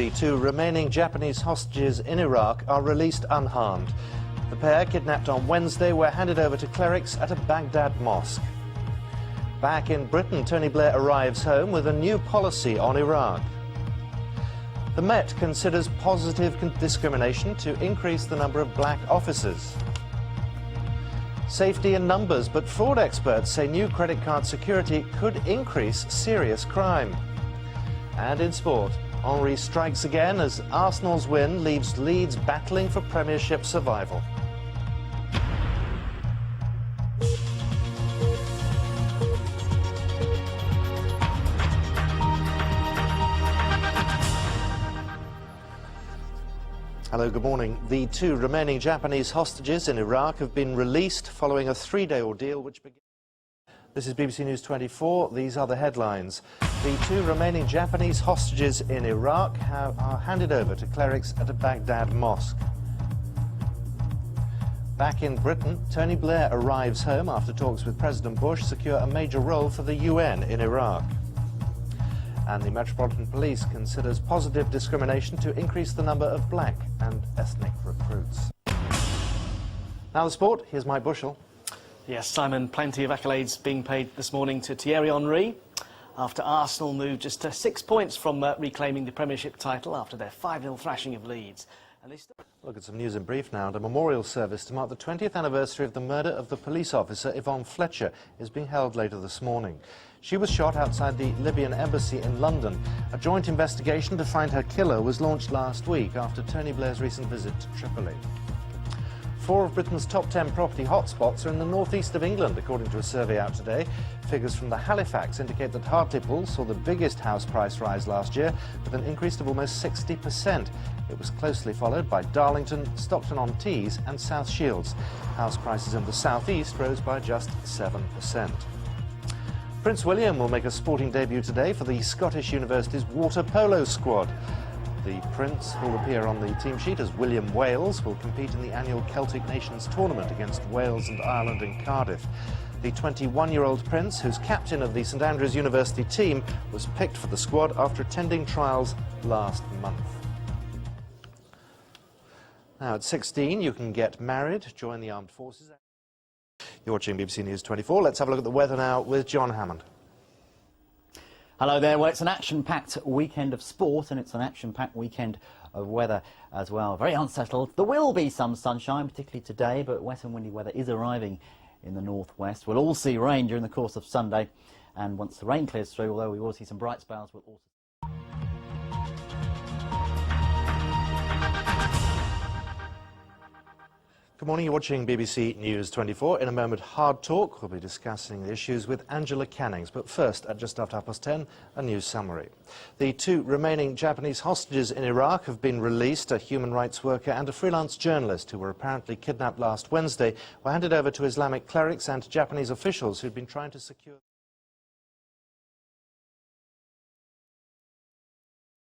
The two remaining Japanese hostages in Iraq are released unharmed. The pair, kidnapped on Wednesday, were handed over to clerics at a Baghdad mosque. Back in Britain, Tony Blair arrives home with a new policy on Iraq. The Met considers positive discrimination to increase the number of black officers. Safety in numbers, but fraud experts say new credit card security could increase serious crime. And in sport, Henry strikes again as Arsenal's win leaves Leeds battling for Premiership survival. Hello, good morning. The two remaining Japanese hostages in Iraq have been released following a three-day ordeal which began. This is BBC News 24. These are the headlines. The two remaining Japanese hostages in Iraq are handed over to clerics at a Baghdad mosque. Back in Britain, Tony Blair arrives home after talks with President Bush secure a major role for the UN in Iraq. And the Metropolitan Police considers positive discrimination to increase the number of black and ethnic recruits. Now the sport, here's Mike Bushell. Yes, Simon, plenty of accolades being paid this morning to Thierry Henry after Arsenal moved just 6 points from reclaiming the Premiership title after their 5-0 thrashing of Leeds. Look at some news in brief now. The memorial service to mark the 20th anniversary of the murder of the police officer Yvonne Fletcher is being held later this morning. She was shot outside the Libyan embassy in London. A joint investigation to find her killer was launched last week after Tony Blair's recent visit to Tripoli. 4 of Britain's top 10 property hotspots are in the northeast of England, according to a survey out today. Figures from the Halifax indicate that Hartlepool saw the biggest house price rise last year, with an increase of almost 60%. It was closely followed by Darlington, Stockton-on-Tees and South Shields. House prices in the southeast rose by just 7%. Prince William will make a sporting debut today for the Scottish University's water polo squad. The Prince, who will appear on the team sheet as William Wales, will compete in the annual Celtic Nations tournament against Wales and Ireland in Cardiff. The 21-year-old Prince, who's captain of the St Andrews University team, was picked for the squad after attending trials last month. Now at 16, you can get married, join the armed forces. You're watching BBC News 24. Let's have a look at the weather now with John Hammond. Hello there. Well, it's an action-packed weekend of sport and it's an action-packed weekend of weather as well. Very unsettled. There will be some sunshine, particularly today, but wet and windy weather is arriving in the northwest. We'll all see rain during the course of Sunday, and once the rain clears through, although we will see some bright spells, we'll also... Good morning, you're watching BBC News 24. In a moment, Hard Talk. We'll be discussing the issues with Angela Cannings. But first, at just after 10:30, a news summary. The two remaining Japanese hostages in Iraq have been released. A human rights worker and a freelance journalist who were apparently kidnapped last Wednesday were handed over to Islamic clerics and Japanese officials who'd been trying to secure...